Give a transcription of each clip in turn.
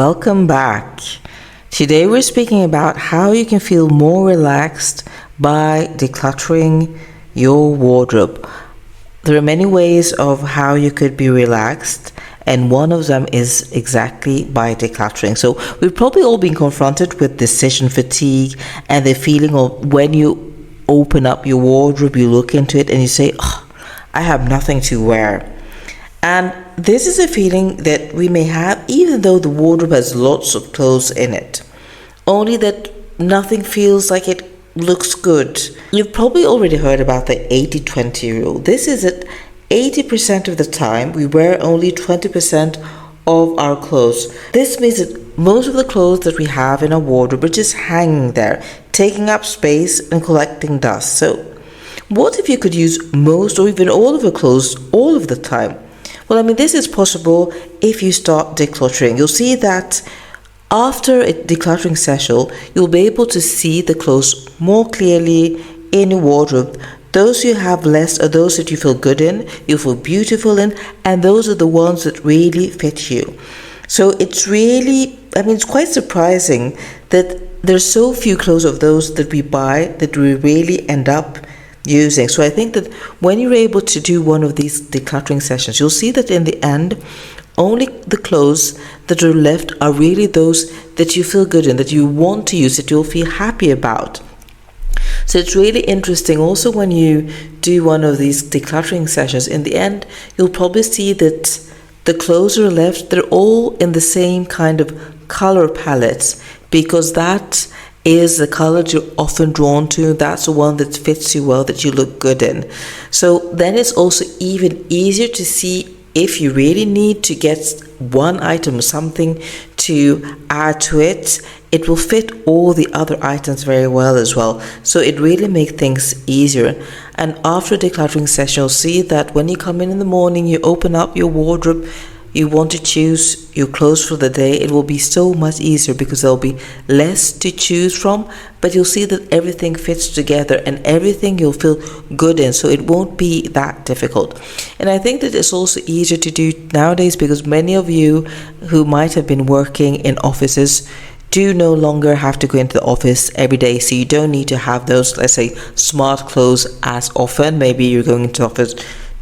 Welcome back. Today we're speaking about how you can feel more relaxed by decluttering your wardrobe. There are many ways of how you could be relaxed, and one of them is exactly by decluttering. So we've probably all been confronted with decision fatigue and the feeling of when you open up your wardrobe, you look into it and you say, oh, I have nothing to wear. And this is a feeling that we may have even though the wardrobe has lots of clothes in it. Only that nothing feels like it looks good. You've probably already heard about the 80-20 rule. This is that 80% of the time we wear only 20% of our clothes. This means that most of the clothes that we have in our wardrobe are just hanging there, taking up space and collecting dust. So what if you could use most or even all of your clothes all of the time? Well, this is possible if you start decluttering. You'll see that after a decluttering session, you'll be able to see the clothes more clearly in your wardrobe. Those you have less are those that you feel good in, you feel beautiful in, and those are the ones that really fit you. So it's really, it's quite surprising that there's so few clothes of those that we buy that we really end up using. So I think that when you're able to do one of these decluttering sessions, you'll see that in the end, only the clothes that are left are really those that you feel good in, that you want to use, that you'll feel happy about. So it's really interesting also when you do one of these decluttering sessions, in the end, you'll probably see that the clothes that are left, they're all in the same kind of color palettes, because that is the color you're often drawn to. That's the one that fits you well, that you look good in. So then it's also even easier to see if you really need to get one item or something to add to it. It will fit all the other items very well as well. So it really makes things easier. And after a decluttering session, you'll see that when you come in the morning, you open up your wardrobe, you want to choose your clothes for the day, it will be so much easier because there'll be less to choose from, but you'll see that everything fits together and everything you'll feel good in, so it won't be that difficult. And I think that it's also easier to do nowadays because many of you who might have been working in offices do no longer have to go into the office every day, so you don't need to have those, let's say, smart clothes as often. Maybe you're going into office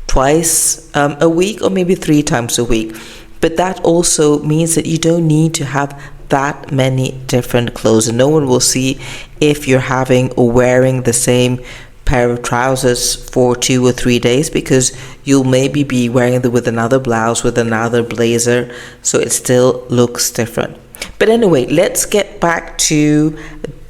twice a week or maybe 3 times a week, but that also means that you don't need to have that many different clothes, and no one will see if you're having or wearing the same pair of trousers for 2 or 3 days, because you'll maybe be wearing them with another blouse, with another blazer, so it still looks different. But anyway, let's get back to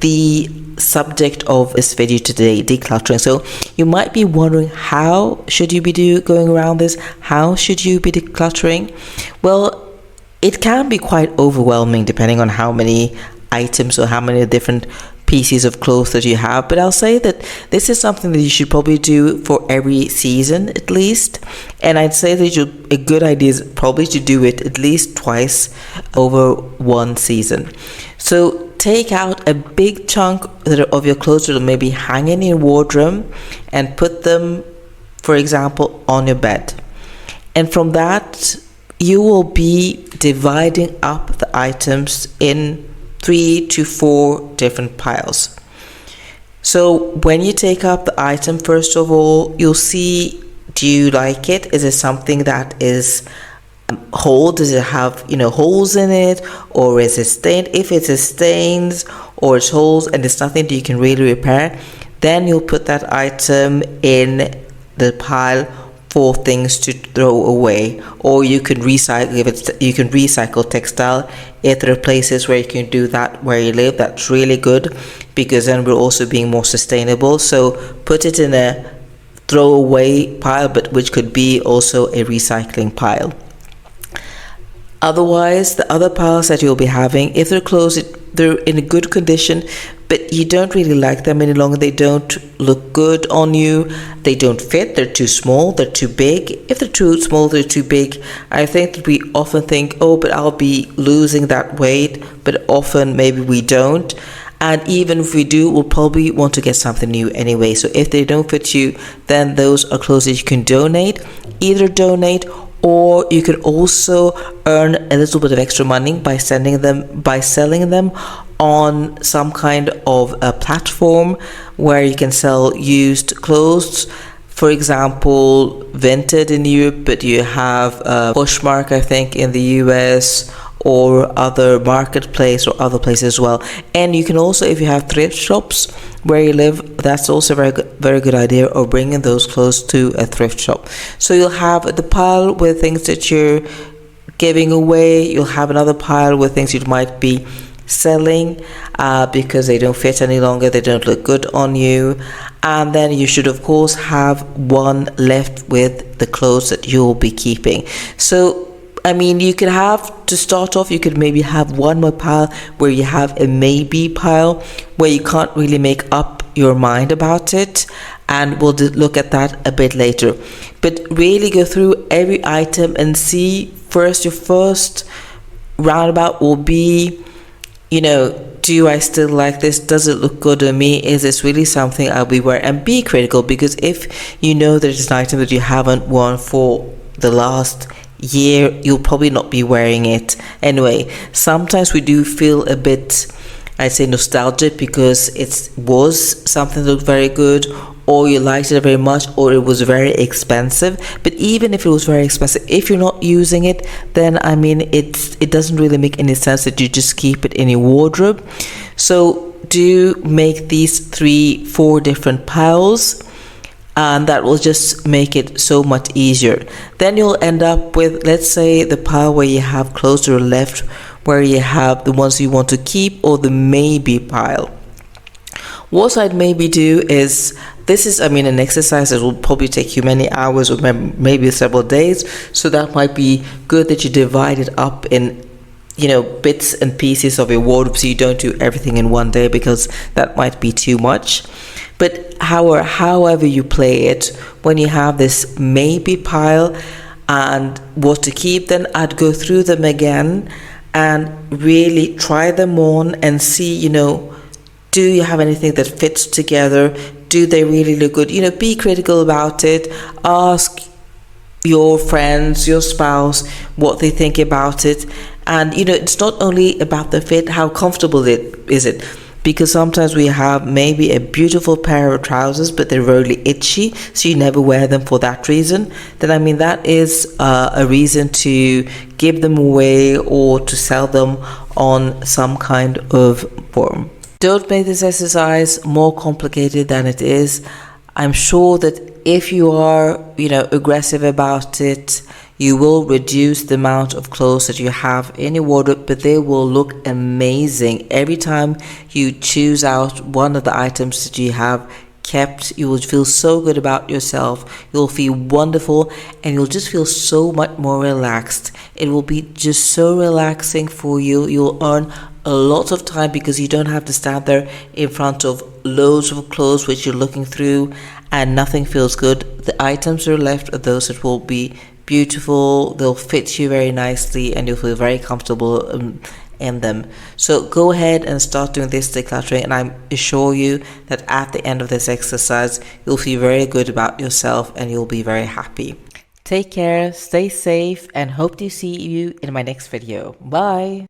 the subject of this video today, decluttering. So you might be wondering, how should you be going around this? How should you be decluttering? Well, it can be quite overwhelming depending on how many items or how many different pieces of clothes that you have, but I'll say that this is something that you should probably do for every season at least, and I'd say that a good idea is probably to do it at least twice over one season. So take out a big chunk of your clothes that will maybe hang in your wardrobe and put them, for example, on your bed, and from that you will be dividing up the items in 3 to 4 different piles. So when you take up the item, first of all, you'll see, do you like it? Is it something that is whole? Does it have holes in it, or is it stained? If it's a stains or it's holes and it's nothing that you can really repair, then you'll put that item in the pile for things to throw away, or you can recycle. You can recycle textile. If there are places where you can do that where you live, that's really good, because then we're also being more sustainable. So put it in a throwaway pile, but which could be also a recycling pile. Otherwise, the other piles that you'll be having, if they're clothes, they're in a good condition, but you don't really like them any longer, they don't look good on you, they don't fit, they're too small, they're too big. If they're too small, they're too big, I think that we often think, oh, but I'll be losing that weight, but often maybe we don't. And even if we do, we'll probably want to get something new anyway. So if they don't fit you, then those are clothes that you can donate. Either donate or you could also earn a little bit of extra money by selling them on some kind of a platform where you can sell used clothes. For example, Vinted in Europe, but you have Pushmark, I think, in the US, or other marketplace or other places as well. And you can also, if you have thrift shops where you live, that's also a very good idea of bringing those clothes to a thrift shop. So you'll have the pile with things that you're giving away. You'll have another pile with things you might be selling because they don't fit any longer, they don't look good on you. And then you should of course have one left with the clothes that you'll be keeping. So I mean, you could have, to start off, you could maybe have one more pile where you have a maybe pile where you can't really make up your mind about it, and we'll look at that a bit later. But really go through every item and see first, your first roundabout will be, do I still like this? Does it look good on me? Is this really something I'll be wearing? And be critical, because if you know there's an item that you haven't worn for the last year, you'll probably not be wearing it anyway. Sometimes we do feel a bit, I'd say, nostalgic because it was something that looked very good, or you liked it very much, or it was very expensive. But even if it was very expensive, if you're not using it, then I mean it doesn't really make any sense that you just keep it in your wardrobe. So do make these 3-4 different piles, and that will just make it so much easier. Then you'll end up with, let's say, the pile where you have clothes to the left, where you have the ones you want to keep, or the maybe pile. What I'd maybe do is, this is, an exercise that will probably take you many hours or maybe several days. So that might be good that you divide it up in, bits and pieces of your wardrobe, so you don't do everything in one day, because that might be too much. But however you play it, when you have this maybe pile and what to keep, then I'd go through them again and really try them on and see, do you have anything that fits together? Do they really look good? Be critical about it. Ask your friends, your spouse, what they think about it. And, it's not only about the fit, how comfortable is it? Because sometimes we have maybe a beautiful pair of trousers, but they're really itchy, so you never wear them for that reason. Then that is a reason to give them away or to sell them on some kind of form. Don't make this exercise more complicated than it is. I'm sure that if you are, aggressive about it, you will reduce the amount of clothes that you have in your wardrobe, but they will look amazing. Every time you choose out one of the items that you have kept, you will feel so good about yourself. You'll feel wonderful, and you'll just feel so much more relaxed. It will be just so relaxing for you. You'll earn a lot of time because you don't have to stand there in front of loads of clothes which you're looking through and nothing feels good. The items that are left are those that will be beautiful, they'll fit you very nicely, and you'll feel very comfortable in them. So go ahead and start doing this decluttering, and I assure you that at the end of this exercise you'll feel very good about yourself and you'll be very happy. Take care, stay safe, and hope to see you in my next video. Bye.